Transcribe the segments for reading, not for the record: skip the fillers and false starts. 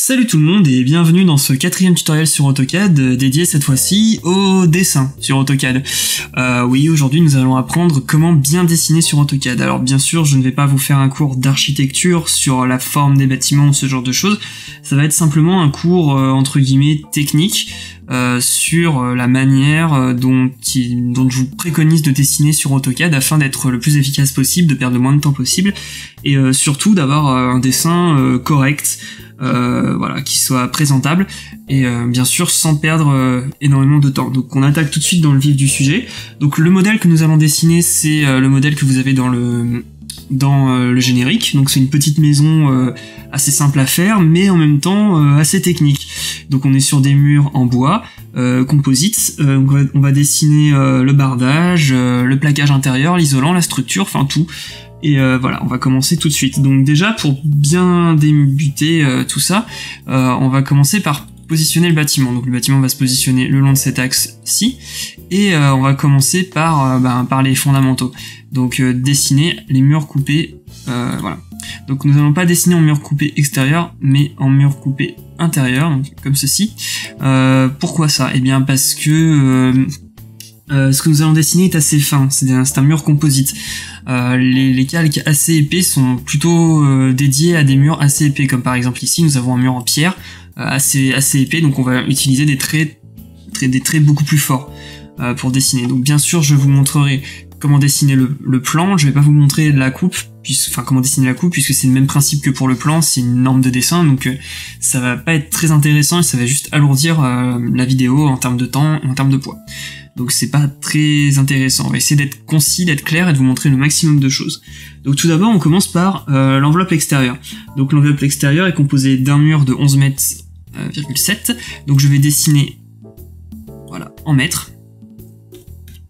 Salut tout le monde et bienvenue dans ce quatrième tutoriel sur AutoCAD dédié cette fois-ci au dessin sur AutoCAD. Oui, aujourd'hui nous allons apprendre comment bien dessiner sur AutoCAD. Alors bien sûr, je ne vais pas vous faire un cours d'architecture sur la forme des bâtiments ou ce genre de choses. Ça va être simplement un cours entre guillemets technique sur la manière dont je vous préconise de dessiner sur AutoCAD afin d'être le plus efficace possible, de perdre le moins de temps possible et surtout d'avoir un dessin correct. Voilà, qui soit présentable et bien sûr sans perdre énormément de temps. Donc on attaque tout de suite dans le vif du sujet. Donc le modèle que nous allons dessiner, c'est le modèle que vous avez dans le générique. Donc c'est une petite maison assez simple à faire, mais en même temps assez technique. Donc on est sur des murs en bois composite. On va dessiner le bardage, le plaquage intérieur, l'isolant, la structure, enfin tout. Et voilà, on va commencer tout de suite. Donc déjà, pour bien débuter tout ça, on va commencer par positionner le bâtiment. Donc le bâtiment va se positionner le long de cet axe-ci, et on va commencer par les fondamentaux. Donc dessiner les murs coupés, voilà. Donc nous n'allons pas dessiner en mur coupé extérieur, mais en mur coupé intérieur, donc, comme ceci. Pourquoi ça? Eh bien parce que ce que nous allons dessiner est assez fin, c'est un mur composite. Les calques assez épais sont plutôt dédiés à des murs assez épais, comme par exemple ici nous avons un mur en pierre assez épais, donc on va utiliser des traits beaucoup plus forts pour dessiner. Donc bien sûr je vous montrerai comment dessiner le plan, je vais pas vous montrer la coupe, comment dessiner la coupe, puisque c'est le même principe que pour le plan, c'est une norme de dessin, donc ça va pas être très intéressant et ça va juste alourdir la vidéo en termes de temps et en termes de poids. Donc c'est pas très intéressant. On va essayer d'être concis, d'être clair et de vous montrer le maximum de choses. Donc tout d'abord on commence par l'enveloppe extérieure. Donc l'enveloppe extérieure est composée d'un mur de 11 mètres, 7. Donc je vais dessiner voilà, en mètres.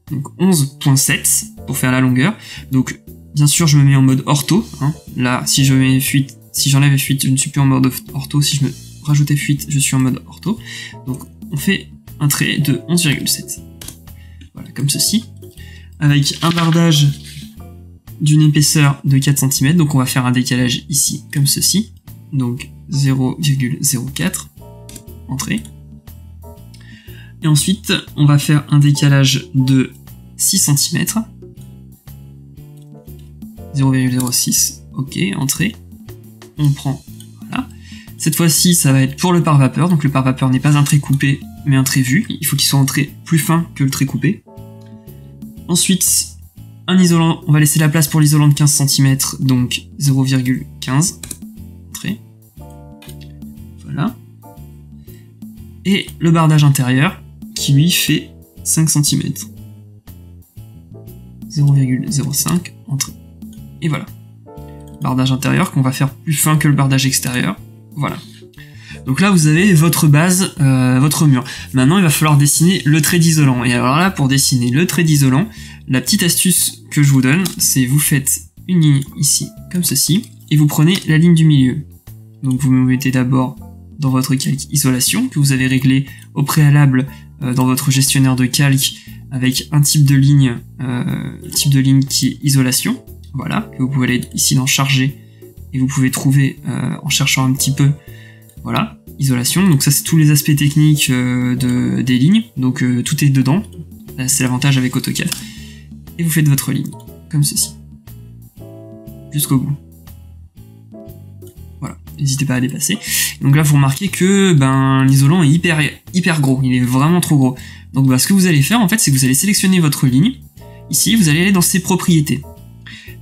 Donc 11.7 pour faire la longueur. Donc bien sûr je me mets en mode ortho. Hein. Là si j'enlève fuite, je ne suis plus en mode ortho. Si je me rajoutais fuite, je suis en mode ortho. Donc on fait un trait de 11,7. Voilà, comme ceci. Avec un bardage d'une épaisseur de 4 cm. Donc on va faire un décalage ici, comme ceci. Donc 0,04. Entrée. Et ensuite, on va faire un décalage de 6 cm. 0,06. Ok, entrée. On prend, voilà. Cette fois-ci, ça va être pour le pare-vapeur. Donc le pare-vapeur n'est pas un trait coupé, mais un trait vu. Il faut qu'il soit un trait plus fin que le trait coupé. Ensuite, un isolant. On va laisser la place pour l'isolant de 15 cm, donc 0,15. Entrée. Voilà. Et le bardage intérieur, qui lui fait 5 cm. 0,05, entrée. Et voilà. Bardage intérieur qu'on va faire plus fin que le bardage extérieur. Voilà. Donc là vous avez votre base, votre mur. Maintenant il va falloir dessiner le trait d'isolant. Et alors là, pour dessiner le trait d'isolant, la petite astuce que je vous donne, c'est vous faites une ligne ici, comme ceci, et vous prenez la ligne du milieu. Donc vous me mettez d'abord dans votre calque isolation, que vous avez réglé au préalable dans votre gestionnaire de calque, avec un type de ligne qui est isolation. Voilà, que vous pouvez aller ici dans charger, et vous pouvez trouver en cherchant un petit peu. Voilà, isolation. Donc ça c'est tous les aspects techniques des lignes. Donc tout est dedans. C'est l'avantage avec AutoCAD. Et vous faites votre ligne, comme ceci. Jusqu'au bout. Voilà, n'hésitez pas à dépasser. Donc là vous remarquez que l'isolant est hyper gros. Il est vraiment trop gros. Donc ce que vous allez faire en fait, c'est que vous allez sélectionner votre ligne. Ici, vous allez aller dans ses propriétés.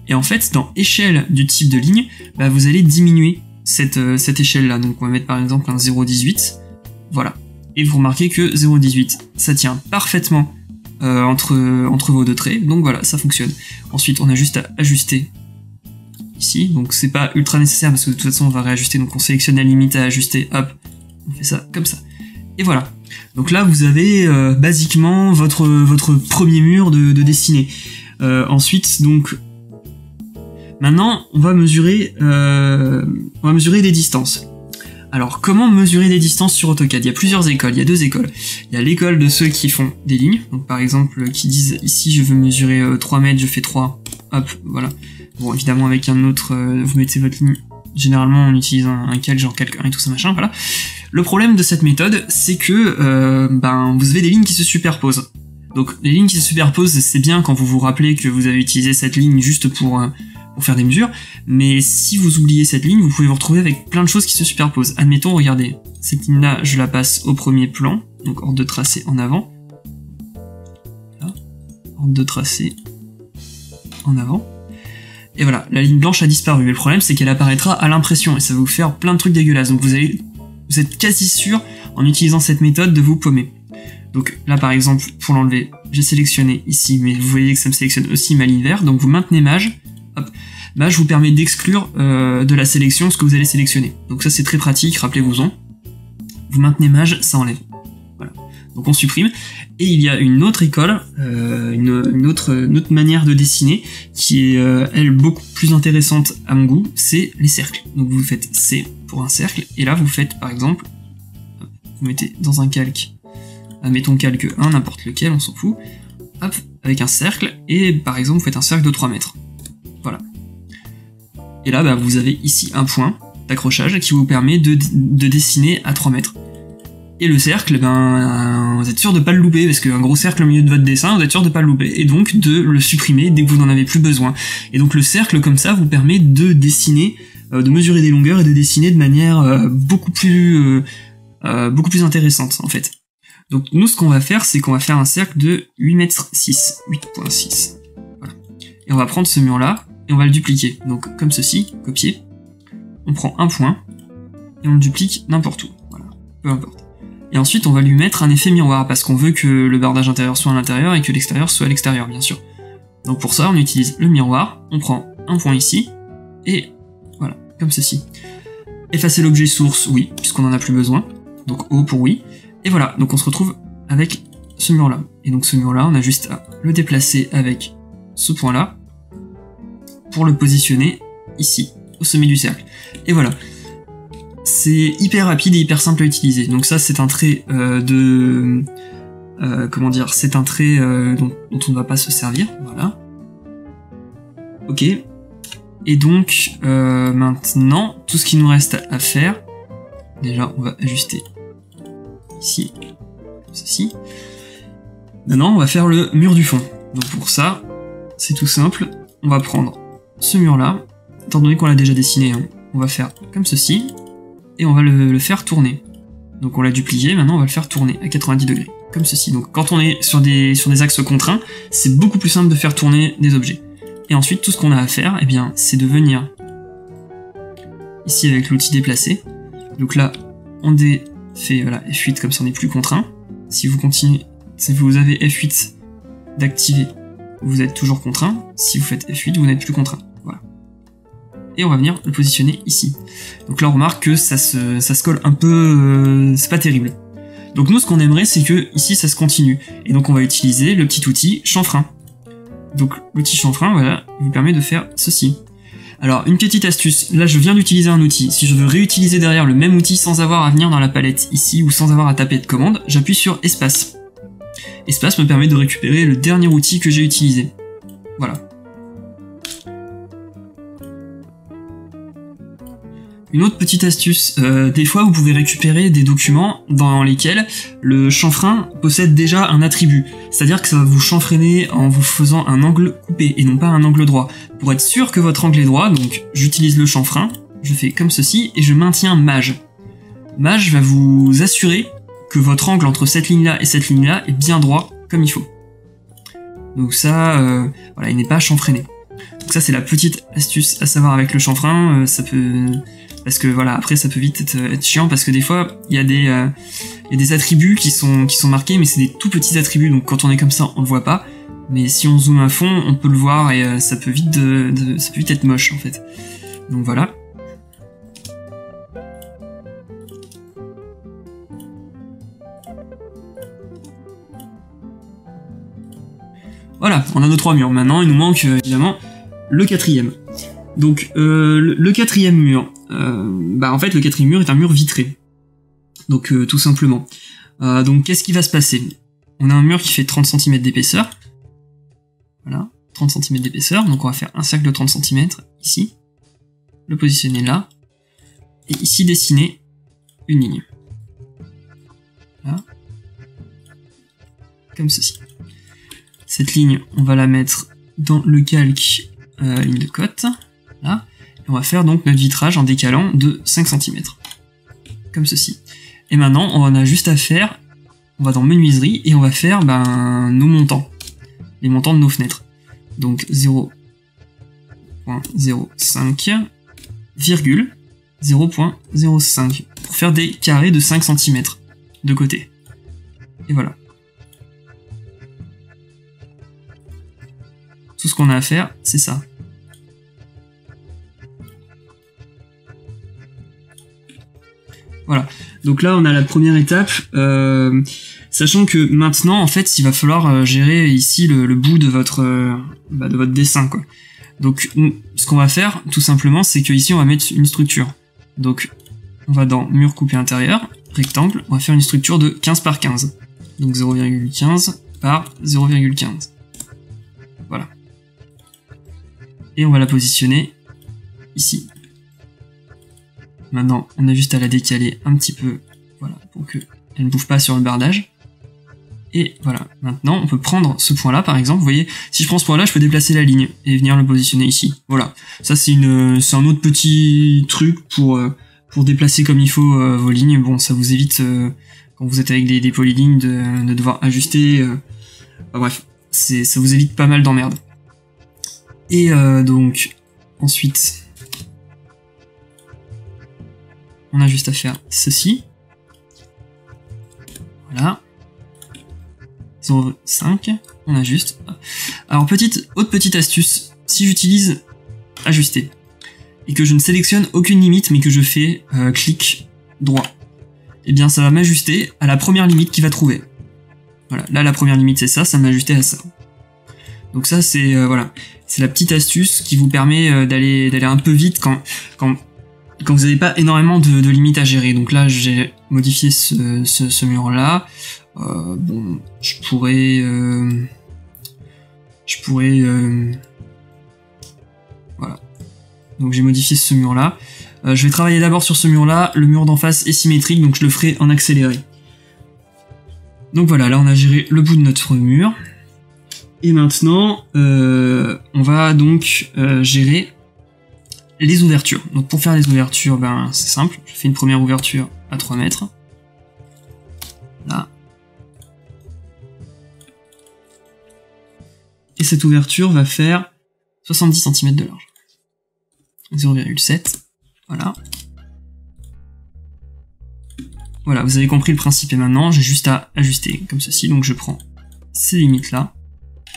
Et en fait, dans échelle du type de ligne, vous allez diminuer cette échelle-là. Donc on va mettre par exemple un 0,18. Voilà. Et vous remarquez que 0,18, ça tient parfaitement entre vos deux traits. Donc voilà, ça fonctionne. Ensuite, on a juste à ajuster ici. Donc c'est pas ultra nécessaire parce que de toute façon, on va réajuster. Donc on sélectionne la limite à ajuster. Hop, on fait ça comme ça. Et voilà. Donc là, vous avez basiquement votre premier mur de dessiner. Ensuite, donc... Maintenant, on va mesurer des distances. Alors, comment mesurer des distances sur AutoCAD? Il y a plusieurs écoles, il y a deux écoles. Il y a l'école de ceux qui font des lignes, donc par exemple, qui disent ici je veux mesurer 3 mètres, je fais 3, hop, voilà. Bon, évidemment avec un autre, vous mettez votre ligne généralement on utilise un calque, genre calque 1 et tout ça machin, voilà. Le problème de cette méthode, c'est que vous avez des lignes qui se superposent. Donc les lignes qui se superposent, c'est bien quand vous vous rappelez que vous avez utilisé cette ligne juste pour faire des mesures, mais si vous oubliez cette ligne, vous pouvez vous retrouver avec plein de choses qui se superposent. Admettons, regardez, cette ligne-là, je la passe au premier plan, donc ordre de tracé en avant. Là, ordre de tracé en avant. Et voilà, la ligne blanche a disparu. Et le problème, c'est qu'elle apparaîtra à l'impression, et ça va vous faire plein de trucs dégueulasses. Donc vous êtes quasi sûr, en utilisant cette méthode, de vous paumer. Donc là, par exemple, pour l'enlever, j'ai sélectionné ici, mais vous voyez que ça me sélectionne aussi ma ligne verte, donc vous maintenez Maj. Hop. Maj vous permet d'exclure de la sélection ce que vous allez sélectionner. Donc ça c'est très pratique, rappelez-vous-en. Vous maintenez Maj, ça enlève. Voilà. Donc on supprime. Et il y a une autre école, une autre manière de dessiner, qui est elle beaucoup plus intéressante à mon goût, c'est les cercles. Donc vous faites C pour un cercle, et là vous faites par exemple, vous mettez dans un calque, admettons calque 1, n'importe lequel, on s'en fout, hop, avec un cercle, et par exemple vous faites un cercle de 3 mètres. Voilà. Et là, vous avez ici un point d'accrochage qui vous permet de dessiner à 3 mètres. Et le cercle, vous êtes sûr de pas le louper, parce qu'un gros cercle au milieu de votre dessin, vous êtes sûr de pas le louper, et donc de le supprimer dès que vous n'en avez plus besoin. Et donc le cercle, comme ça, vous permet de dessiner, de mesurer des longueurs et de dessiner de manière beaucoup plus intéressante, en fait. Donc nous, ce qu'on va faire, c'est qu'on va faire un cercle de 8,6 m. 8.6. Voilà. Et on va prendre ce mur-là, et on va le dupliquer. Donc comme ceci, copier. On prend un point, et on le duplique n'importe où. Voilà, peu importe. Et ensuite on va lui mettre un effet miroir, parce qu'on veut que le bordage intérieur soit à l'intérieur, et que l'extérieur soit à l'extérieur, bien sûr. Donc pour ça, on utilise le miroir, on prend un point ici, et voilà, comme ceci. Effacer l'objet source, oui, puisqu'on n'en a plus besoin. Donc O pour oui. Et voilà, donc on se retrouve avec ce mur-là. Et donc ce mur-là, on a juste à le déplacer avec ce point-là, pour le positionner ici, au sommet du cercle. Et voilà. C'est hyper rapide et hyper simple à utiliser. Donc ça, c'est un trait c'est un trait dont on ne va pas se servir. Voilà. Ok. Et donc, maintenant, tout ce qu'il nous reste à faire, déjà, on va ajuster ici, ceci. Maintenant, on va faire le mur du fond. Donc pour ça, c'est tout simple. On va prendre ce mur-là, étant donné qu'on l'a déjà dessiné, hein, on va faire comme ceci, et on va le faire tourner. Donc on l'a dupliqué, maintenant on va le faire tourner à 90 degrés, comme ceci. Donc quand on est sur des axes contraints, c'est beaucoup plus simple de faire tourner des objets. Et ensuite, tout ce qu'on a à faire, c'est de venir ici avec l'outil déplacer. Donc là, on fait voilà, F8, comme ça on n'est plus contraint. Si vous continuez, si vous avez F8 d'activer, vous êtes toujours contraint. Si vous faites F8, vous n'êtes plus contraint. Voilà. Et on va venir le positionner ici. Donc là, on remarque que ça se colle un peu, c'est pas terrible. Donc nous, ce qu'on aimerait, c'est que ici, ça se continue. Et donc on va utiliser le petit outil chanfrein. Donc l'outil chanfrein, voilà, il vous permet de faire ceci. Alors, une petite astuce, là je viens d'utiliser un outil, si je veux réutiliser derrière le même outil sans avoir à venir dans la palette ici ou sans avoir à taper de commande, j'appuie sur espace. Espace me permet de récupérer le dernier outil que j'ai utilisé. Voilà. Une autre petite astuce, des fois vous pouvez récupérer des documents dans lesquels le chanfrein possède déjà un attribut, c'est-à-dire que ça va vous chanfreiner en vous faisant un angle coupé et non pas un angle droit. Pour être sûr que votre angle est droit, donc j'utilise le chanfrein, je fais comme ceci et je maintiens Maj. Maj va vous assurer que votre angle entre cette ligne-là et cette ligne-là est bien droit comme il faut. Donc ça, voilà, il n'est pas chanfreiné. Donc ça c'est la petite astuce à savoir avec le chanfrein, ça peut... Parce que voilà, après ça peut vite être chiant parce que des fois il y a des attributs qui sont marqués mais c'est des tout petits attributs donc quand on est comme ça on le voit pas. Mais si on zoome à fond on peut le voir et ça peut vite être moche en fait. Donc voilà. Voilà, on a nos 3 murs. Maintenant il nous manque évidemment le 4e. Donc le 4e mur, en fait le 4e mur est un mur vitré. Donc tout simplement. Donc qu'est-ce qui va se passer? On a un mur qui fait 30 cm d'épaisseur. Voilà, 30 cm d'épaisseur. Donc on va faire un cercle de 30 cm ici. Le positionner là. et ici dessiner une ligne. Là. Comme ceci. Cette ligne, on va la mettre dans le calque ligne de cote. Là. Et on va faire donc notre vitrage en décalant de 5 cm. Comme ceci. Et maintenant, on a juste à faire, on va dans menuiserie et on va faire nos montants. Les montants de nos fenêtres. Donc 0.05, virgule 0.05 pour faire des carrés de 5 cm de côté. Et voilà. Tout ce qu'on a à faire, c'est ça. Voilà. Donc là, on a la première étape. Sachant que maintenant, en fait, il va falloir gérer ici le bout de votre dessin, quoi. Donc, ce qu'on va faire, tout simplement, c'est que ici, on va mettre une structure. Donc, on va dans mur coupé intérieur, rectangle, on va faire une structure de 15 par 15. Donc 0,15 par 0,15. Voilà. Et on va la positionner ici. Maintenant, on a juste à la décaler un petit peu, voilà, pour qu'elle ne bouffe pas sur le bardage. Et voilà, maintenant, on peut prendre ce point-là, par exemple, vous voyez, si je prends ce point-là, je peux déplacer la ligne et venir le positionner ici. Voilà, ça c'est un autre petit truc pour déplacer comme il faut vos lignes. Bon, ça vous évite, quand vous êtes avec des polylignes, de devoir ajuster. Enfin, bref, ça vous évite pas mal d'emmerdes. Et donc, ensuite, on a juste à faire ceci. Voilà. 0,5, on ajuste. Alors, autre petite astuce, si j'utilise ajuster, et que je ne sélectionne aucune limite, mais que je fais clic droit, et bien ça va m'ajuster à la première limite qu'il va trouver. Voilà, là la première limite c'est ça, ça m'a ajusté à ça. Donc ça c'est voilà, c'est la petite astuce qui vous permet d'aller un peu vite quand vous n'avez pas énormément de limites à gérer. Donc là j'ai modifié ce mur là. Bon, je pourrais voilà. Donc j'ai modifié ce mur là. Je vais travailler d'abord sur ce mur là. Le mur d'en face est symétrique, donc je le ferai en accéléré. Donc voilà, là on a géré le bout de notre mur. Et maintenant, on va donc gérer les ouvertures. Donc pour faire les ouvertures, c'est simple. Je fais une première ouverture à 3 mètres. Là. Et cette ouverture va faire 70 cm de large. 0,7. Voilà. Voilà, vous avez compris le principe. Et maintenant, j'ai juste à ajuster comme ceci. Donc je prends ces limites-là.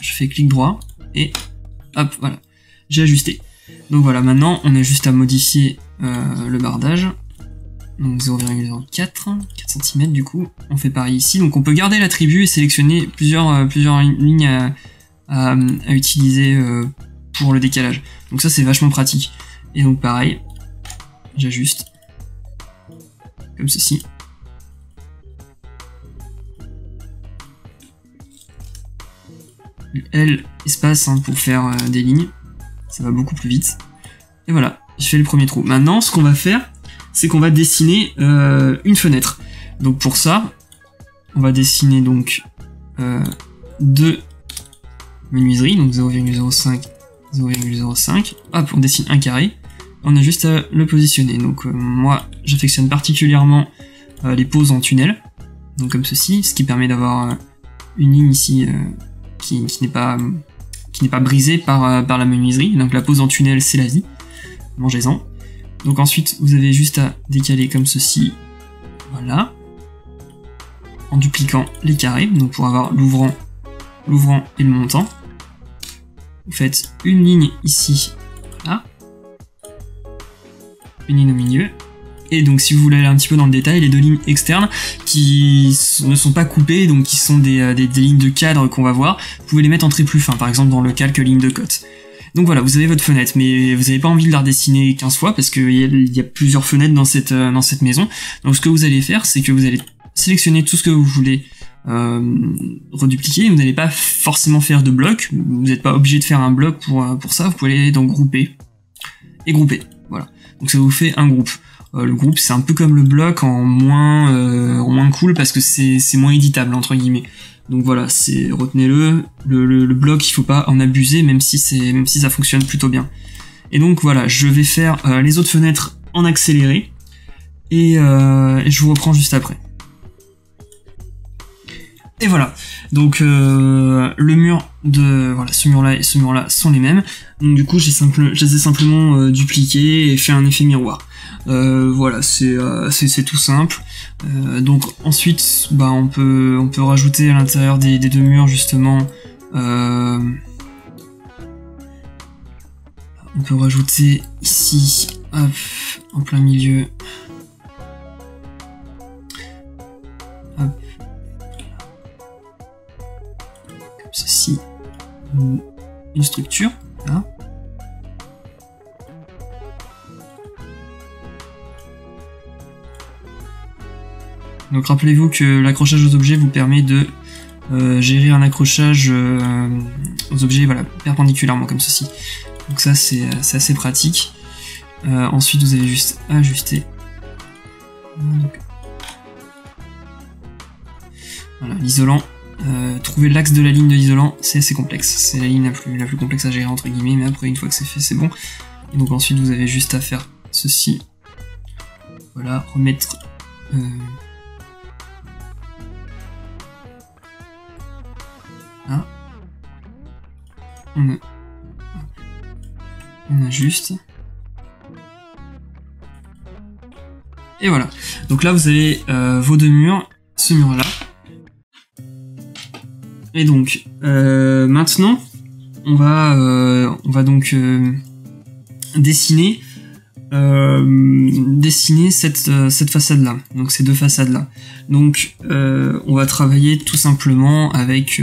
Je fais clic droit. Et hop, voilà. J'ai ajusté. Donc voilà, maintenant, on a juste à modifier le bardage. Donc 0,04. 4 cm du coup. On fait pareil ici. Donc on peut garder l'attribut et sélectionner plusieurs lignes à utiliser pour le décalage. Donc ça c'est vachement pratique. Et donc pareil, j'ajuste comme ceci. L espace pour faire des lignes, ça va beaucoup plus vite. Et voilà, je fais le premier trou. Maintenant ce qu'on va faire, c'est qu'on va dessiner une fenêtre. Donc pour ça, on va dessiner donc deux menuiseries, donc 0,05, 0,05. Hop, on dessine un carré. On a juste à le positionner. Donc moi, j'affectionne particulièrement les poses en tunnel, donc comme ceci, ce qui permet d'avoir une ligne ici qui n'est pas brisée par la menuiserie. Donc la pose en tunnel, c'est la vie. Mangez-en. Donc ensuite, vous avez juste à décaler comme ceci. Voilà. En dupliquant les carrés, donc pour avoir l'ouvrant et le montant. Vous faites une ligne ici, voilà. Une ligne au milieu. Et donc si vous voulez aller un petit peu dans le détail, les deux lignes externes qui ne sont pas coupées, donc qui sont des lignes de cadre qu'on va voir, vous pouvez les mettre en trait plus fin, par exemple dans le calque ligne de cote. Donc voilà, vous avez votre fenêtre, mais vous n'avez pas envie de la redessiner 15 fois parce qu'il y a plusieurs fenêtres dans cette maison. Donc ce que vous allez faire, c'est que vous allez sélectionner tout ce que vous voulez redupliquer. Vous n'allez pas forcément faire de bloc, vous n'êtes pas obligé de faire un bloc pour ça, vous pouvez aller dans grouper et grouper, voilà. Donc ça vous fait un groupe. Le groupe, c'est un peu comme le bloc en moins cool parce que c'est moins éditable entre guillemets. Donc voilà, retenez-le. Le bloc, il faut pas en abuser, même si ça fonctionne plutôt bien. Et donc voilà, je vais faire les autres fenêtres en accéléré et je vous reprends juste après. Et voilà, donc le mur de ce mur-là et ce mur-là sont les mêmes. Donc du coup, je les ai simplement dupliqués et fait un effet miroir. Voilà, c'est tout simple. Donc ensuite, bah on peut rajouter à l'intérieur des deux murs justement. On peut rajouter ici, hop, en plein milieu. Hop. Comme ceci. Une structure, là. Donc rappelez-vous que l'accrochage aux objets vous permet de gérer un accrochage aux objets voilà, perpendiculairement comme ceci. Donc ça c'est assez pratique. Ensuite vous avez juste à ajuster. Voilà, l'isolant. Trouver l'axe de la ligne de l'isolant, c'est assez complexe. C'est la ligne la plus complexe à gérer entre guillemets, mais après une fois que c'est fait, c'est bon. Et donc ensuite vous avez juste à faire ceci. Voilà, remettre là. On ajuste. Et voilà. Donc là vous avez vos deux murs, ce mur là. Et donc maintenant on va donc dessiner cette façade là, donc ces deux façades là. Donc on va travailler tout simplement avec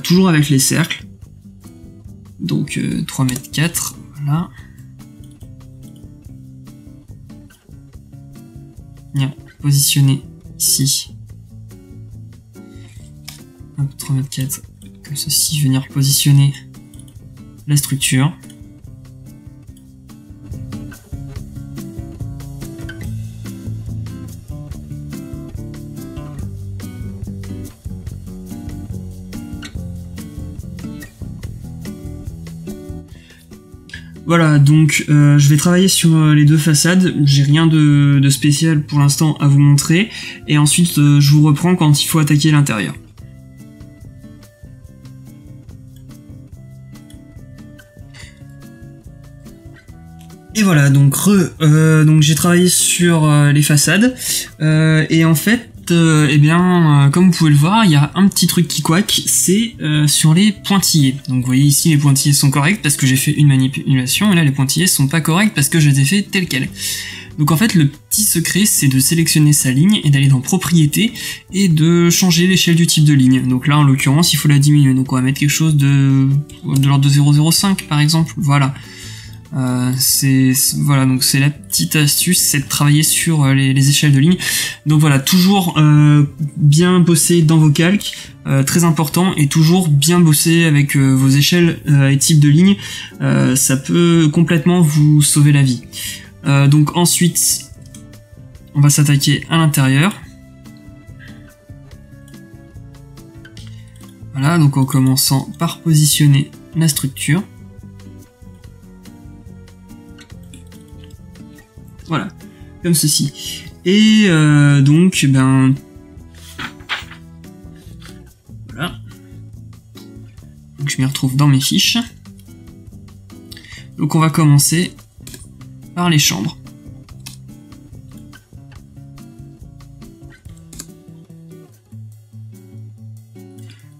toujours avec les cercles. Donc 3,4 m, voilà. Bien, positionner ici. 3,4 m, comme ceci, venir positionner la structure. Voilà, donc je vais travailler sur les deux façades, j'ai rien de spécial pour l'instant à vous montrer, et ensuite je vous reprends quand il faut attaquer l'intérieur. Et voilà, donc j'ai travaillé sur les façades, et en fait, comme vous pouvez le voir, il y a un petit truc qui couac, c'est sur les pointillés. Donc vous voyez ici les pointillés sont corrects parce que j'ai fait une manipulation, et là les pointillés sont pas corrects parce que je les ai fait tels quels. Donc en fait le petit secret c'est de sélectionner sa ligne et d'aller dans propriétés et de changer l'échelle du type de ligne. Donc là en l'occurrence il faut la diminuer, donc on va mettre quelque chose de l'ordre de 0,05 par exemple, voilà. Voilà, donc c'est la petite astuce, c'est de travailler sur les échelles de ligne. Donc voilà, toujours bien bosser dans vos calques, très important, et toujours bien bosser avec vos échelles et types de ligne, ça peut complètement vous sauver la vie. Donc ensuite on va s'attaquer à l'intérieur. Voilà, donc en commençant par positionner la structure. Voilà, comme ceci. Et donc, voilà. Donc je m'y retrouve dans mes fiches. Donc on va commencer par les chambres.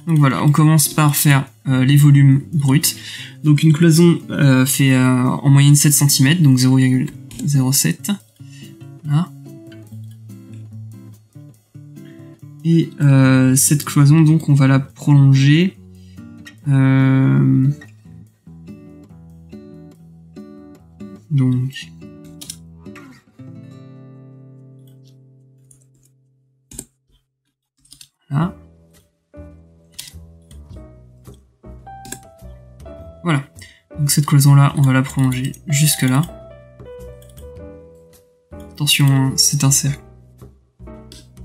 Donc voilà, on commence par faire les volumes bruts. Donc une cloison fait en moyenne 7 cm, donc 0,07. Là. Et cette cloison, donc, on va la prolonger. Donc. Là. Voilà. Donc cette cloison-là, on va la prolonger jusque là. attention, hein, c'est un cercle.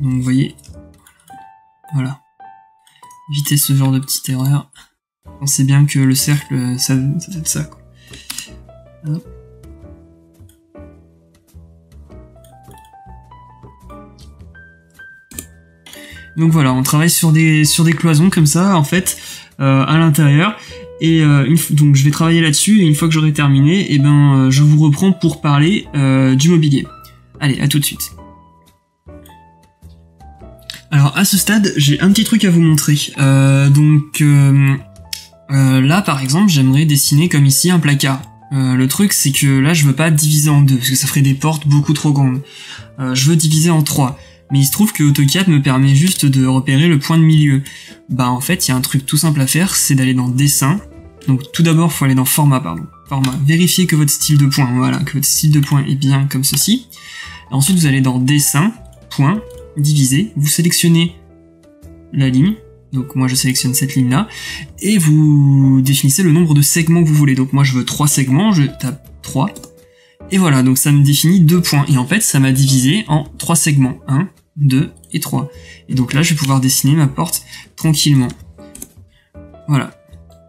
Donc vous voyez, voilà. Évitez ce genre de petite erreur. Pensez bien que le cercle, ça fait ça, quoi. Hop. Donc voilà, on travaille sur des cloisons comme ça, en fait, à l'intérieur. Et donc je vais travailler là-dessus, et une fois que j'aurai terminé, et je vous reprends pour parler du mobilier. Allez, à tout de suite. Alors à ce stade, j'ai un petit truc à vous montrer. Là par exemple, j'aimerais dessiner comme ici un placard. Le truc c'est que là je veux pas diviser en deux, parce que ça ferait des portes beaucoup trop grandes. Je veux diviser en trois. Mais il se trouve que AutoCAD me permet juste de repérer le point de milieu. Bah en fait, il y a un truc tout simple à faire, c'est d'aller dans Dessin. Donc tout d'abord, il faut aller dans Format, Format. Vérifiez que votre style de point, voilà, que votre style de point est bien comme ceci. Et ensuite, vous allez dans Dessin, Point, Diviser. Vous sélectionnez la ligne. Donc moi, je sélectionne cette ligne-là. Et vous définissez le nombre de segments que vous voulez. Donc moi, je veux 3 segments, je tape 3. Et voilà, donc ça me définit 2 points. Et en fait, ça m'a divisé en 3 segments. 1, 2 et 3. Et donc là, je vais pouvoir dessiner ma porte tranquillement. Voilà.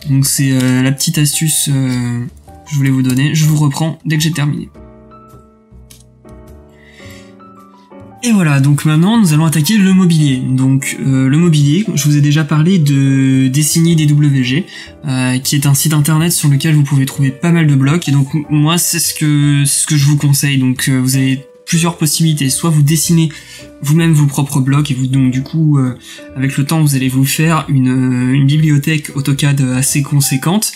Donc c'est la petite astuce que je voulais vous donner. Je vous reprends dès que j'ai terminé. Et voilà, donc maintenant nous allons attaquer le mobilier. Donc le mobilier, je vous ai déjà parlé de Dessiner DWG, qui est un site internet sur lequel vous pouvez trouver pas mal de blocs. Et donc moi c'est ce que je vous conseille. Donc vous avez plusieurs possibilités. Soit vous dessinez vous-même vos propres blocs et donc du coup avec le temps vous allez vous faire une bibliothèque AutoCAD assez conséquente.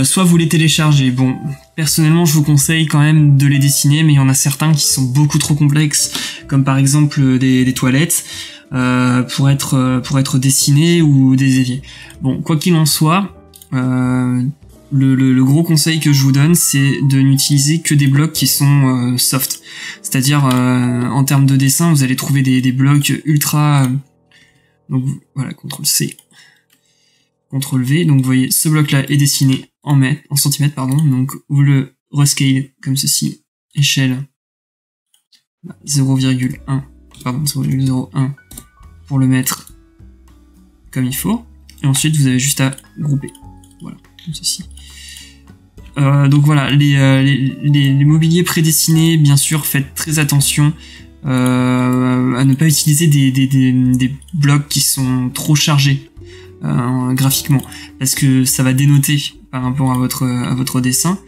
Soit vous les téléchargez. Bon, personnellement je vous conseille quand même de les dessiner, mais il y en a certains qui sont beaucoup trop complexes, comme par exemple des toilettes pour être dessinés, ou des éviers. Bon, quoi qu'il en soit, le gros conseil que je vous donne, c'est de n'utiliser que des blocs qui sont soft. C'est-à-dire, en termes de dessin, vous allez trouver des blocs ultra... donc voilà, CTRL-C, CTRL-V. Donc vous voyez, ce bloc-là est dessiné en centimètres, pardon. Donc vous le rescale comme ceci, échelle 0,1, pardon, 0,01 pour le mettre comme il faut. Et ensuite, vous avez juste à grouper. Voilà, comme ceci. Donc voilà, les mobiliers prédessinés, bien sûr, faites très attention à ne pas utiliser des blocs qui sont trop chargés graphiquement, parce que ça va dénoter par rapport à votre dessin,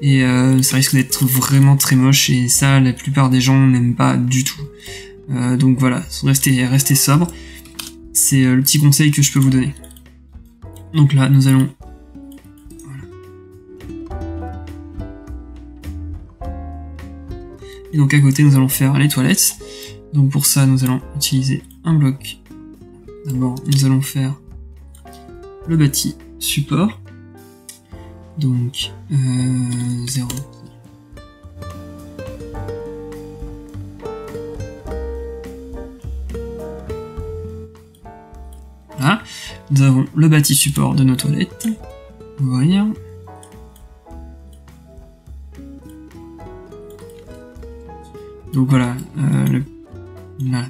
et ça risque d'être vraiment très moche, et ça, la plupart des gens n'aiment pas du tout. Donc voilà, restez sobre. C'est le petit conseil que je peux vous donner. Donc là, nous allons... Et donc à côté, nous allons faire les toilettes. Donc pour ça, nous allons utiliser un bloc. D'abord, nous allons faire le bâti support. Donc 0. Voilà. Nous avons le bâti support de nos toilettes. On va voir. Donc voilà,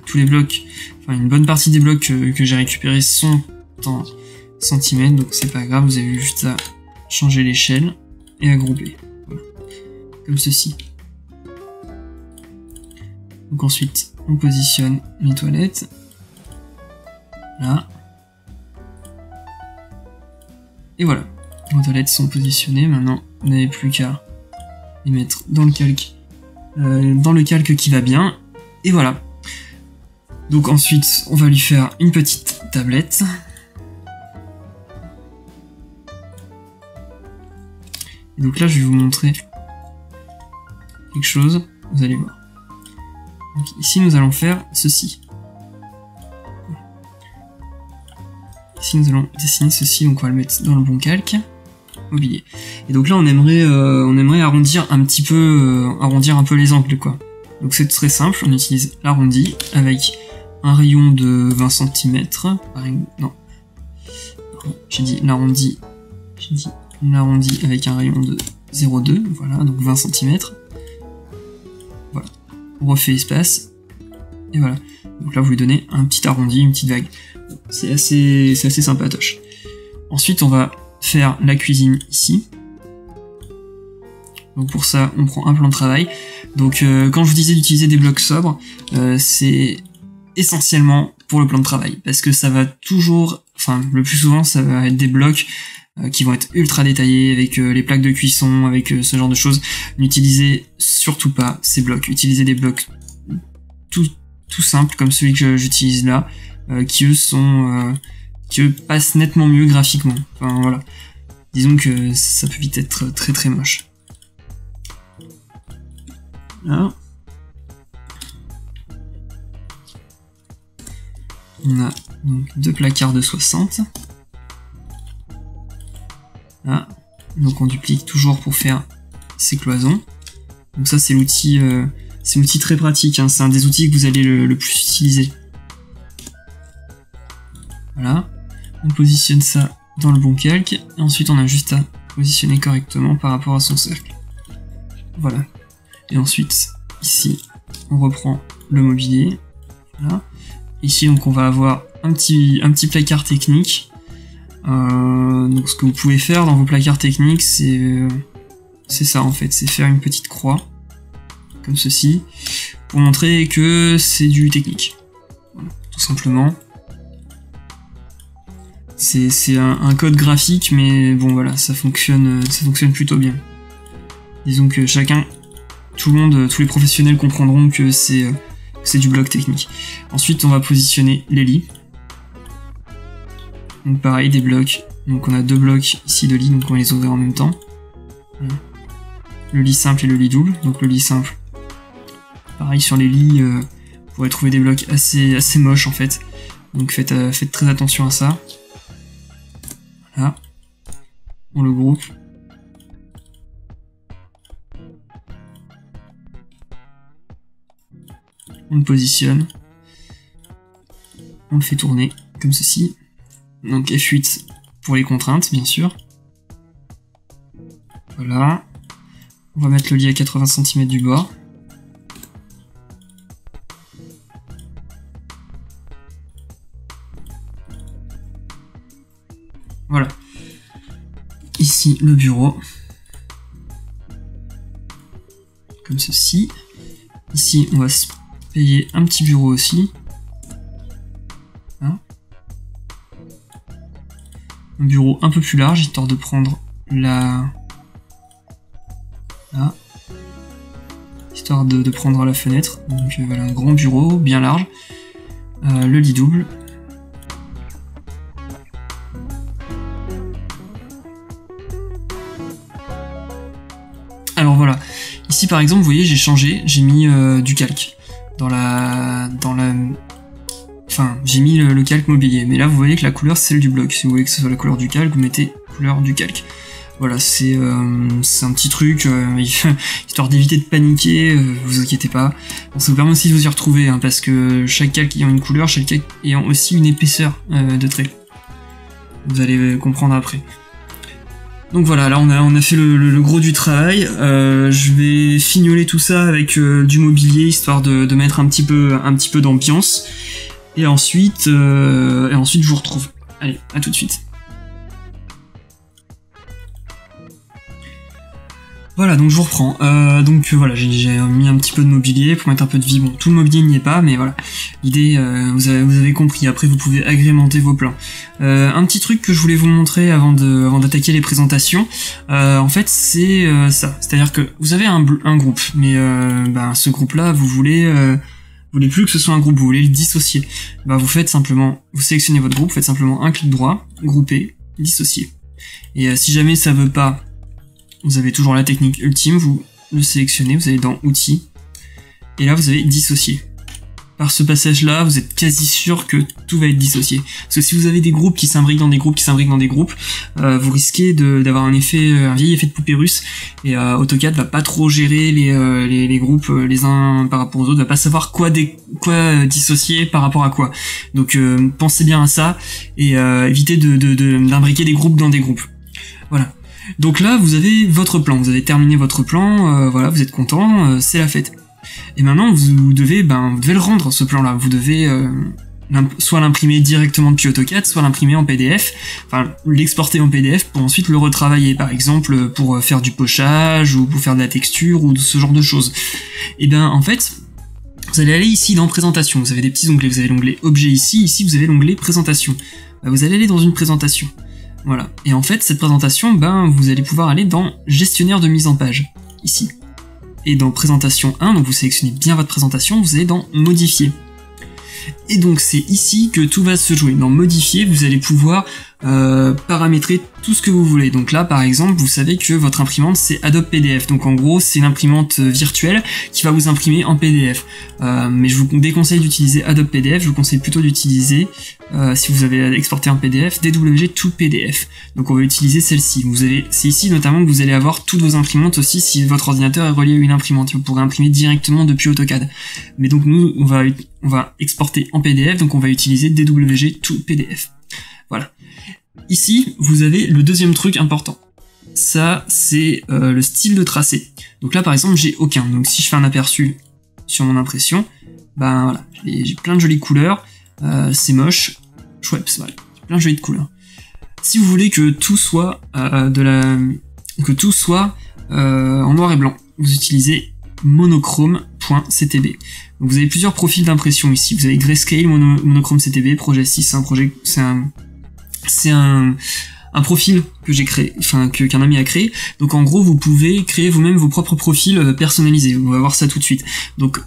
tous les blocs, enfin une bonne partie des blocs que j'ai récupérés sont en centimètres, donc c'est pas grave, vous avez juste à changer l'échelle et à grouper, voilà. Comme ceci. Donc ensuite, on positionne les toilettes, là, et voilà, les toilettes sont positionnées. Maintenant vous n'avez plus qu'à les mettre dans le calque. Qui va bien, et voilà. Donc ensuite on va lui faire une petite tablette. Et donc là je vais vous montrer quelque chose, vous allez voir. Donc ici nous allons faire ceci. Ici nous allons dessiner ceci, donc on va le mettre dans le bon calque. Mobilier. Et donc là on aimerait arrondir un petit peu, arrondir un peu les angles, quoi. Donc c'est très simple, on utilise l'arrondi avec un rayon de 20 cm. Non, j'ai dit l'arrondi avec un rayon de 0,2, voilà, donc 20 cm. Voilà. on refait espace, et voilà. Donc là vous lui donnez un petit arrondi, une petite vague. C'est assez sympatoche. Ensuite on va faire la cuisine ici. Donc pour ça on prend un plan de travail. Donc quand je vous disais d'utiliser des blocs sobres, c'est essentiellement pour le plan de travail, parce que ça va toujours, enfin le plus souvent ça va être des blocs qui vont être ultra détaillés avec les plaques de cuisson, avec ce genre de choses. N'utilisez surtout pas ces blocs, utilisez des blocs tout simples comme celui que j'utilise là, qui eux passent nettement mieux graphiquement. Enfin voilà, disons que ça peut vite être très très moche. Là. On a donc 2 placards de 60. Là. Donc on duplique toujours pour faire ces cloisons. Donc ça c'est l'outil très pratique, hein. C'est un des outils que vous allez le plus utiliser. Voilà. On positionne ça dans le bon calque. Et ensuite on a juste à positionner correctement par rapport à son cercle. Voilà. Et ensuite, ici, on reprend le mobilier. Voilà. Ici, donc, on va avoir un petit placard technique. Donc, ce que vous pouvez faire dans vos placards techniques, c'est ça, en fait. C'est faire une petite croix, comme ceci, pour montrer que c'est du technique. Voilà, tout simplement. C'est un code graphique, mais bon, voilà, ça fonctionne plutôt bien. Disons que tous les professionnels comprendront que c'est du bloc technique. Ensuite, on va positionner les lits. Donc pareil, des blocs. Donc on a 2 blocs ici de lits, donc on va les ouvrir en même temps. Voilà. Le lit simple et le lit double. Donc le lit simple. Pareil sur les lits, vous pourrez trouver des blocs assez moches en fait. Donc faites très attention à ça. Voilà. On le groupe. On le positionne, on le fait tourner comme ceci. Donc F8 pour les contraintes, bien sûr. Voilà. On va mettre le lit à 80 cm du bord. Voilà. Ici le bureau. Comme ceci. Ici on va se payer un petit bureau aussi. Hein, un bureau un peu plus large, histoire de prendre la... Là. Histoire de prendre la fenêtre. Donc voilà, un grand bureau, bien large. Le lit double. Alors voilà. Ici par exemple, vous voyez, j'ai changé, j'ai mis du calque. Enfin, j'ai mis le calque mobilier, mais là vous voyez que la couleur c'est celle du bloc. Si vous voulez que ce soit la couleur du calque, vous mettez couleur du calque. Voilà, c'est un petit truc, histoire d'éviter de paniquer, vous inquiétez pas. Bon, ça vous permet aussi de vous y retrouver, hein, parce que chaque calque ayant une couleur, chaque calque ayant aussi une épaisseur de trait. Vous allez comprendre après. Donc voilà, là on a fait le gros du travail. Je vais fignoler tout ça avec du mobilier, histoire de mettre un petit peu d'ambiance. Et ensuite je vous retrouve. Allez, à tout de suite. Voilà, donc je vous reprends. Voilà, j'ai mis un petit peu de mobilier pour mettre un peu de vie. Bon, tout le mobilier n'y est pas, mais voilà. L'idée, vous avez compris. Après, vous pouvez agrémenter vos plans. Un petit truc que je voulais vous montrer avant d'attaquer les présentations, en fait, c'est ça. C'est-à-dire que vous avez un groupe, mais ce groupe-là, vous voulez plus que ce soit un groupe, vous voulez le dissocier. Vous sélectionnez votre groupe, faites simplement un clic droit, grouper, dissocier. Et si jamais ça veut pas, vous avez toujours la technique ultime, vous le sélectionnez, vous allez dans outils, et là vous avez dissocier. Par ce passage-là, vous êtes quasi sûr que tout va être dissocié. Parce que si vous avez des groupes qui s'imbriquent dans des groupes, vous risquez d'avoir un vieil effet de poupée russe, et AutoCAD va pas trop gérer les groupes les uns par rapport aux autres, va pas savoir quoi dissocier par rapport à quoi. Donc pensez bien à ça, et évitez d'imbriquer des groupes dans des groupes. Voilà. Donc là, vous avez votre plan, vous avez terminé votre plan, voilà, vous êtes content, c'est la fête. Et maintenant vous devez le rendre, ce plan-là. Vous devez soit l'imprimer directement depuis AutoCAD, soit l'imprimer en PDF, enfin l'exporter en PDF pour ensuite le retravailler, par exemple pour faire du pochage ou pour faire de la texture ou ce genre de choses. Et bien en fait, vous allez aller ici dans présentation, vous avez des petits onglets, vous avez l'onglet objet ici vous avez l'onglet présentation. Vous allez aller dans une présentation. Voilà. Et en fait, cette présentation, vous allez pouvoir aller dans gestionnaire de mise en page, ici. Et dans présentation 1, donc vous sélectionnez bien votre présentation, vous allez dans modifier. Et donc c'est ici que tout va se jouer. Dans modifier, vous allez pouvoir paramétrer tout ce que vous voulez. Donc là par exemple, vous savez que votre imprimante c'est Adobe PDF. Donc en gros c'est l'imprimante virtuelle qui va vous imprimer en PDF. Mais je vous déconseille d'utiliser Adobe PDF, je vous conseille plutôt d'utiliser, si vous avez exporté en PDF, DWG to PDF. Donc on va utiliser celle-ci. C'est ici notamment que vous allez avoir toutes vos imprimantes aussi si votre ordinateur est relié à une imprimante. Vous pourrez imprimer directement depuis AutoCAD. Mais donc nous on va exporter en PDF, donc on va utiliser DWG to PDF. Voilà. Ici, vous avez le deuxième truc important. Ça, c'est le style de tracé. Donc là, par exemple, j'ai aucun. Donc si je fais un aperçu sur mon impression, voilà, j'ai plein de jolies couleurs. C'est moche. Chouette, voilà, plein de jolies couleurs. Si vous voulez que tout soit en noir et blanc, vous utilisez monochrome.ctb. Donc vous avez plusieurs profils d'impression ici. Vous avez Grayscale, Monochrome CTB, projet 6, c'est un profil que j'ai créé, qu'un ami a créé. Donc en gros, vous pouvez créer vous-même vos propres profils personnalisés. On va voir ça tout de suite. Donc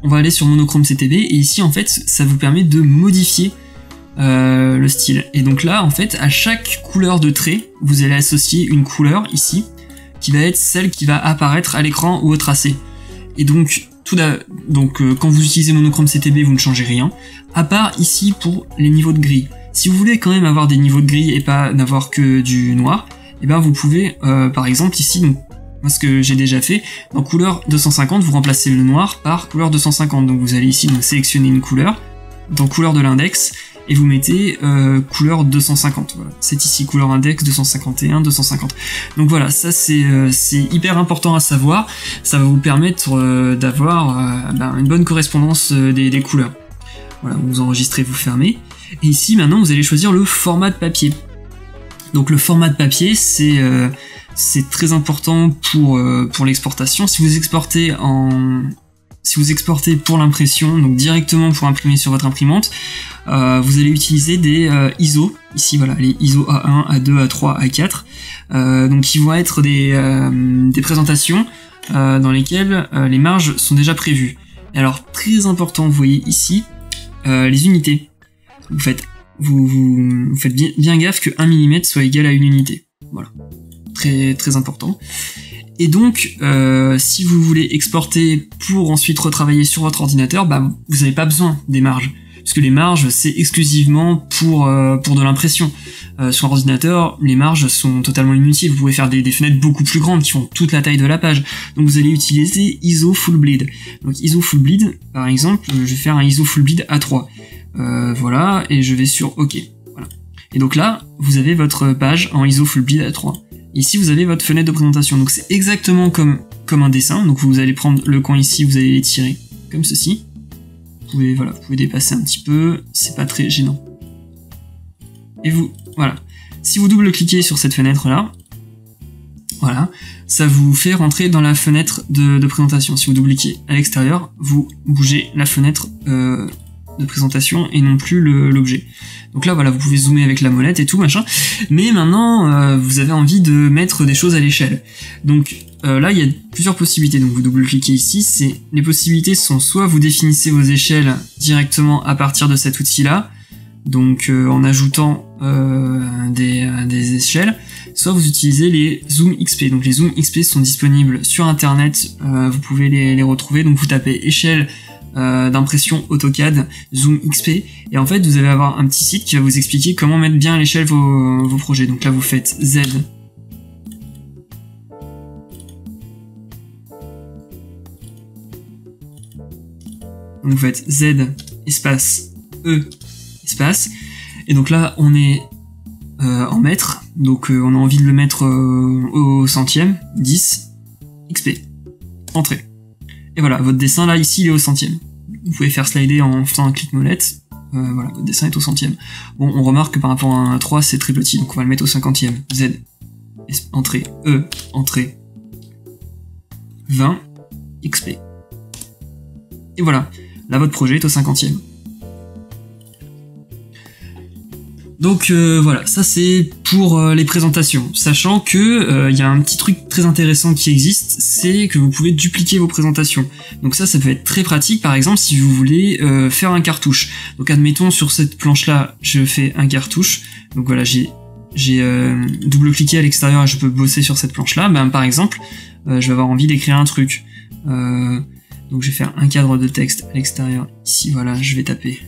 on va aller sur Monochrome CTB et ici en fait, ça vous permet de modifier le style. Et donc là, en fait, à chaque couleur de trait, vous allez associer une couleur ici qui va être celle qui va apparaître à l'écran ou au tracé. Et donc quand vous utilisez Monochrome CTB, vous ne changez rien, à part ici pour les niveaux de gris. Si vous voulez quand même avoir des niveaux de gris et pas n'avoir que du noir, et vous pouvez, par exemple ici, donc moi ce que j'ai déjà fait, dans couleur 250, vous remplacez le noir par couleur 250. Donc vous allez ici sélectionner une couleur, dans couleur de l'index, et vous mettez couleur 250. Voilà. C'est ici couleur index 251, 250. Donc voilà, ça c'est hyper important à savoir. Ça va vous permettre d'avoir une bonne correspondance des couleurs. Voilà, vous enregistrez, vous fermez. Et ici maintenant vous allez choisir le format de papier. Donc le format de papier c'est très important pour l'exportation. Si vous exportez pour l'impression, donc directement pour imprimer sur votre imprimante, vous allez utiliser des ISO, ici voilà, les ISO A1, A2, A3, A4, donc qui vont être des présentations dans lesquelles les marges sont déjà prévues. Et alors très important, vous voyez ici les unités. Vous faites bien gaffe que 1 mm soit égal à 1 unité. Voilà, très très important. Et donc, si vous voulez exporter pour ensuite retravailler sur votre ordinateur, vous n'avez pas besoin des marges, puisque les marges c'est exclusivement pour de l'impression. Sur un ordinateur, les marges sont totalement inutiles. Vous pouvez faire des fenêtres beaucoup plus grandes qui font toute la taille de la page. Donc vous allez utiliser ISO Full Bleed. Donc ISO Full Bleed, par exemple, je vais faire un ISO Full Bleed A3. Voilà, et je vais sur OK. Voilà. Et donc là, vous avez votre page en ISO Full Bleed A3. Ici, vous avez votre fenêtre de présentation. Donc c'est exactement comme un dessin. Donc vous allez prendre le coin ici, vous allez l'étirer comme ceci. Vous pouvez dépasser un petit peu, c'est pas très gênant. Et voilà. Si vous double-cliquez sur cette fenêtre-là, voilà, ça vous fait rentrer dans la fenêtre de présentation. Si vous double-cliquez à l'extérieur, vous bougez la fenêtre de présentation et non plus l'objet. Donc là, voilà, vous pouvez zoomer avec la molette et tout, machin. Mais maintenant, vous avez envie de mettre des choses à l'échelle. Donc là, il y a plusieurs possibilités. Donc vous double-cliquez ici. Les possibilités sont soit vous définissez vos échelles directement à partir de cet outil-là, donc en ajoutant des échelles, soit vous utilisez les Zoom XP. Donc les Zoom XP sont disponibles sur internet, vous pouvez les retrouver. Donc vous tapez échelle d'impression AutoCAD Zoom XP et en fait vous allez avoir un petit site qui va vous expliquer comment mettre bien à l'échelle vos projets. Donc là vous faites Z, donc vous faites Z espace E espace, et donc là on est en mètres, donc on a envie de le mettre au centième, 10 XP, entrée. Et Et voilà, votre dessin là, ici, il est au centième. Vous pouvez faire slider en faisant un clic molette. Voilà, votre dessin est au centième. Bon, on remarque que par rapport à un 3, c'est très petit, donc on va le mettre au 50e. Z, entrée, E, entrée, 20, XP. Et voilà, là votre projet est au 50e. Donc voilà, ça c'est pour les présentations. Sachant que y a un petit truc très intéressant qui existe, c'est que vous pouvez dupliquer vos présentations. Donc ça peut être très pratique, par exemple si vous voulez faire un cartouche. Donc admettons sur cette planche-là, je fais un cartouche. Donc voilà, j'ai double-cliqué à l'extérieur et je peux bosser sur cette planche-là. Ben, par exemple, je vais avoir envie d'écrire un truc. Donc je vais faire un cadre de texte à l'extérieur. Ici, voilà, je vais taper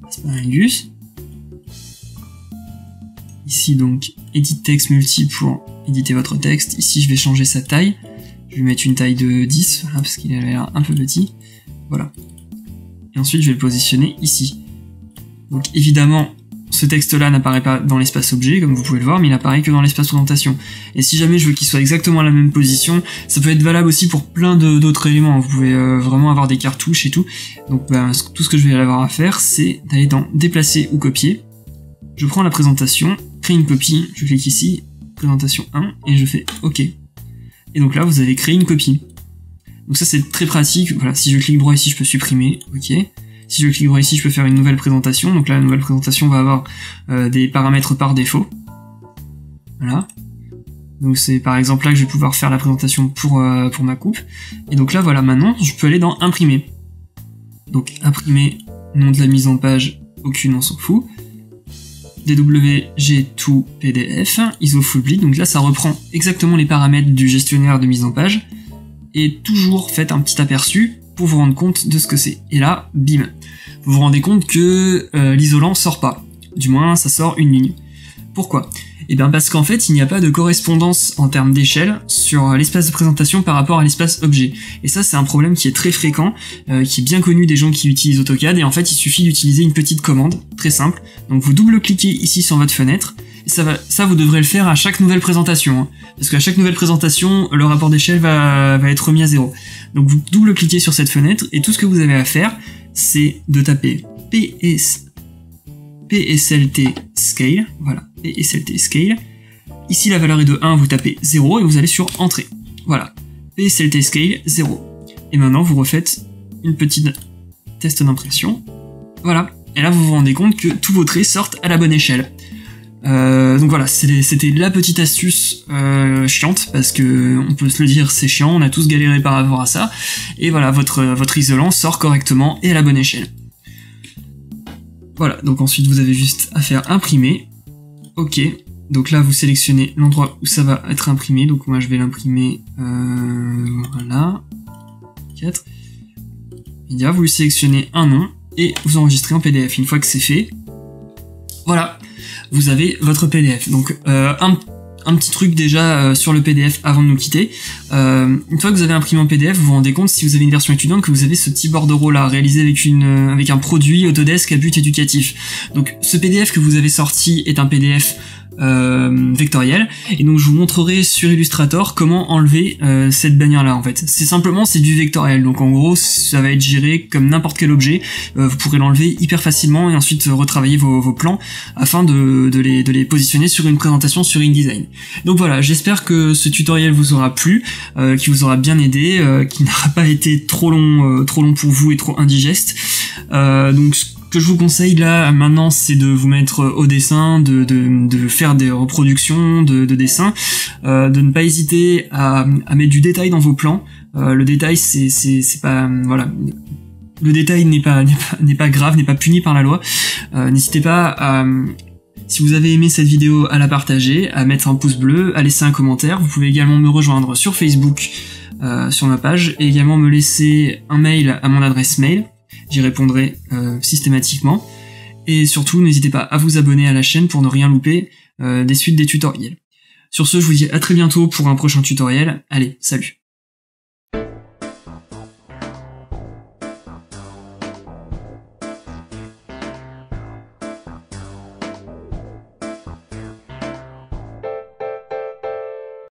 Asparagus. Ici donc edit texte multi pour éditer votre texte. Ici je vais changer sa taille. Je vais mettre une taille de 10, voilà, parce qu'il a l'air un peu petit. Voilà. Et ensuite je vais le positionner ici. Donc évidemment ce texte-là n'apparaît pas dans l'espace objet, comme vous pouvez le voir, mais il apparaît que dans l'espace présentation. Et si jamais je veux qu'il soit exactement à la même position, ça peut être valable aussi pour plein d'autres éléments. Vous pouvez vraiment avoir des cartouches et tout. Donc ben, tout ce que je vais avoir à faire, c'est d'aller dans déplacer ou copier. Je prends la présentation, créer une copie, je clique ici, présentation 1, et je fais OK. Et donc là, vous avez créé une copie. Donc ça, c'est très pratique. Voilà, si je clique droit ici, je peux supprimer, OK. Si je clique droit ici, je peux faire une nouvelle présentation. Donc là, la nouvelle présentation va avoir des paramètres par défaut. Voilà. Donc c'est par exemple là que je vais pouvoir faire la présentation pour ma coupe. Et donc là, voilà, maintenant, je peux aller dans imprimer. Donc imprimer, nom de la mise en page, aucune, on s'en fout. DWG to PDF, ISO full bleed. Donc là, ça reprend exactement les paramètres du gestionnaire de mise en page. Et toujours faites un petit aperçu pour vous rendre compte de ce que c'est. Et là, bim, vous vous rendez compte que l'isolant sort pas. Du moins, ça sort une ligne. Pourquoi ? Eh bien parce qu'en fait, il n'y a pas de correspondance en termes d'échelle sur l'espace de présentation par rapport à l'espace objet. Et ça, c'est un problème qui est très fréquent, qui est bien connu des gens qui utilisent AutoCAD, et en fait, il suffit d'utiliser une petite commande, très simple. Donc vous double-cliquez ici sur votre fenêtre, et ça vous devrez le faire à chaque nouvelle présentation, hein, parce qu'à chaque nouvelle présentation, le rapport d'échelle va être remis à 0. Donc vous double-cliquez sur cette fenêtre, et tout ce que vous avez à faire, c'est de taper PSLT Scale, voilà, PSLT Scale. Ici la valeur est de 1, vous tapez 0 et vous allez sur Entrée. Voilà, PSLT Scale 0. Et maintenant vous refaites une petite test d'impression. Voilà, et là vous vous rendez compte que tous vos traits sortent à la bonne échelle. Donc voilà, c'était la petite astuce chiante, parce que on peut se le dire, c'est chiant, on a tous galéré par rapport à ça. Et voilà, votre isolant sort correctement et à la bonne échelle. Voilà, donc ensuite vous avez juste à faire imprimer. OK, donc là vous sélectionnez l'endroit où ça va être imprimé. Donc moi je vais l'imprimer, voilà, 4. Média, vous lui sélectionnez un nom et vous enregistrez en PDF. Une fois que c'est fait, voilà, vous avez votre PDF. Donc un petit truc déjà sur le PDF avant de nous quitter. Une fois que vous avez imprimé en PDF, vous vous rendez compte, si vous avez une version étudiante, que vous avez ce petit bordereau là réalisé avec un produit Autodesk à but éducatif. Donc ce PDF que vous avez sorti est un PDF vectoriel, et donc je vous montrerai sur Illustrator comment enlever cette bannière là en fait. C'est du vectoriel, donc en gros ça va être géré comme n'importe quel objet, vous pourrez l'enlever hyper facilement et ensuite retravailler vos plans afin de les positionner sur une présentation sur InDesign. Donc voilà, j'espère que ce tutoriel vous aura plu, qui vous aura bien aidé, qui n'aura pas été trop long pour vous et trop indigeste. Donc ce que je vous conseille là maintenant, c'est de vous mettre au dessin, de faire des reproductions de dessins, de ne pas hésiter à mettre du détail dans vos plans. Le détail c'est pas voilà, le détail n'est pas grave, n'est pas puni par la loi. N'hésitez pas à, si vous avez aimé cette vidéo, à la partager, à mettre un pouce bleu, à laisser un commentaire. Vous pouvez également me rejoindre sur Facebook, sur ma page, et également me laisser un mail à mon adresse mail. J'y répondrai systématiquement. Et surtout, n'hésitez pas à vous abonner à la chaîne pour ne rien louper des suites des tutoriels. Sur ce, je vous dis à très bientôt pour un prochain tutoriel. Allez, salut!